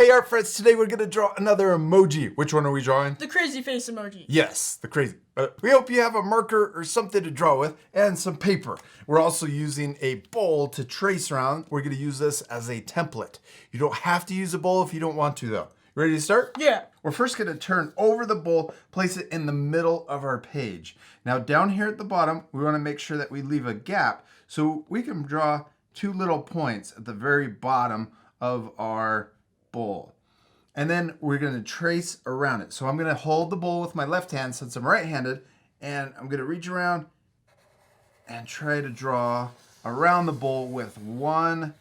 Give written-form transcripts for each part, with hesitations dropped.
Hey art friends, today we're gonna draw another emoji. Which one are we drawing? The crazy face emoji. Yes, the crazy. We hope you have a marker or something to draw with and some paper. We're also using a bowl to trace around. We're gonna use this as a template. You don't have to use a bowl if you don't want to though. Ready to start? Yeah. We're first gonna turn over the bowl, place it in the middle of our page. Now down here at the bottom, we wanna make sure that we leave a gap so we can draw two little points at the very bottom of our bowl. And then we're going to trace around it. So I'm going to hold the bowl with my left hand since I'm right-handed, and I'm going to reach around and try to draw around the bowl with one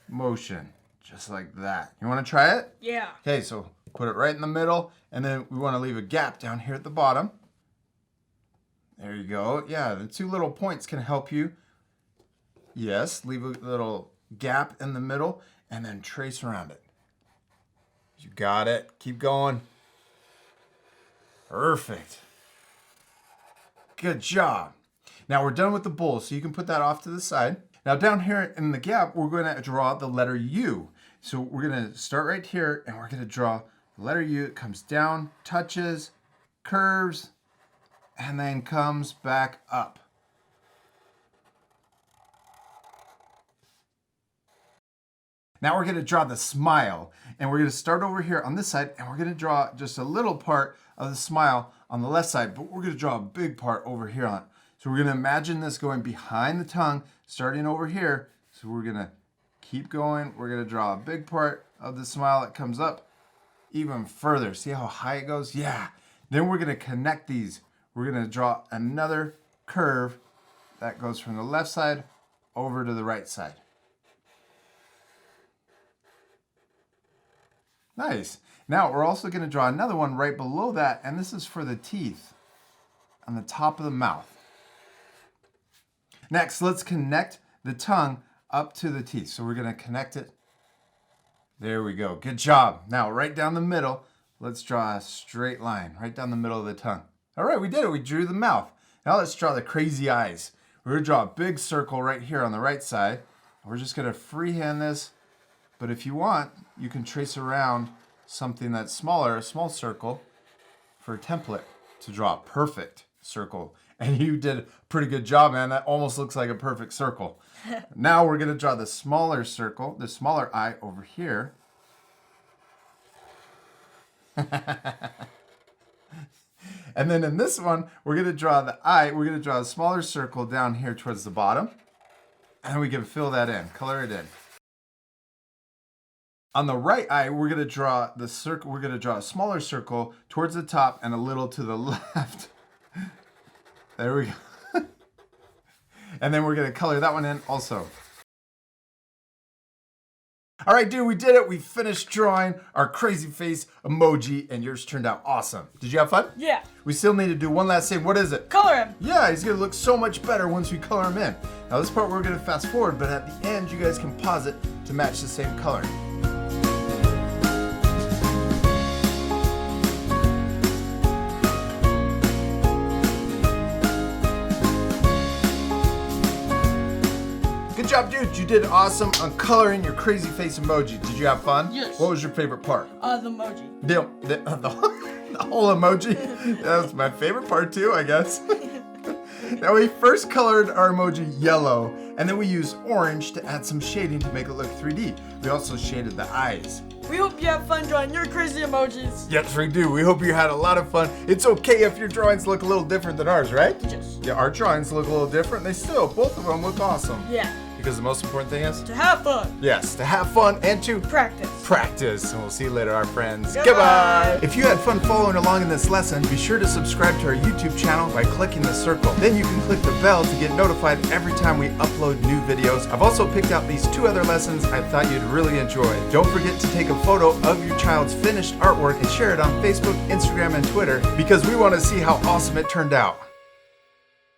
motion, just like that. You want to try it? Yeah. Okay, so put it right in the middle, and then we want to leave a gap down here at the bottom. There you go. Yeah, the two little points can help you. Yes, leave a little gap in the middle, and then trace around it. You got it. Keep going. Perfect. Good job. Now we're done with the bowl, so you can put that off to the side. Now down here in the gap, we're going to draw the letter U. So we're going to start right here, and we're going to draw the letter U. It comes down, touches, curves, and then comes back up. Now we're going to draw the smile, and we're going to start over here on this side, and we're going to draw just a little part of the smile on the left side, but we're going to draw a big part over here on it. So we're going to imagine this going behind the tongue, starting over here. So we're going to keep going. We're going to draw a big part of the smile that comes up even further. See how high it goes? Yeah. Then we're going to connect these. We're going to draw another curve that goes from the left side over to the right side. Nice. Now we're also going to draw another one right below that, and this is for the teeth on the top of the mouth. Next, let's connect the tongue up to the teeth. So we're going to connect it. There we go. Good job. Now right down the middle, let's draw a straight line right down the middle of the tongue. All right, we did it. We drew the mouth. Now let's draw the crazy eyes. We're going to draw a big circle right here on the right side. We're just going to freehand this. But if you want, you can trace around something that's smaller, a small circle, for a template to draw a perfect circle. And you did a pretty good job, man. That almost looks like a perfect circle. Now we're going to draw the smaller circle, the smaller eye over here. And then in this one, we're going to draw the eye. We're going to draw a smaller circle down here towards the bottom. And we can fill that in, color it in. On the right eye, we're going to draw the circle. We're going to draw a smaller circle towards the top and a little to the left. There we go. And then we're going to color that one in also. All right, dude, we did it. We finished drawing our crazy face emoji, and yours turned out awesome. Did you have fun? Yeah. We still need to do one last thing. What is it? Color him. Yeah, he's going to look so much better once we color him in. Now, this part we're going to fast forward, but at the end, you guys can pause it to match the same color. Good job, dude. You did awesome on coloring your crazy face emoji. Did you have fun? Yes. What was your favorite part? The emoji. The whole emoji? That was my favorite part too, I guess. Now we first colored our emoji yellow, and then we used orange to add some shading to make it look 3D. We also shaded the eyes. We hope you have fun drawing your crazy emojis. Yes, we do. We hope you had a lot of fun. It's okay if your drawings look a little different than ours, right? Yes. Yeah, our drawings look a little different. Both of them look awesome. Yeah. Because the most important thing is? To have fun. Yes, to have fun and to practice. And we'll see you later, our friends. Goodbye. If you had fun following along in this lesson, be sure to subscribe to our YouTube channel by clicking the circle. Then you can click the bell to get notified every time we upload new videos. I've also picked out these 2 other lessons I thought you'd really enjoy. Don't forget to take a photo of your child's finished artwork and share it on Facebook, Instagram, and Twitter because we want to see how awesome it turned out.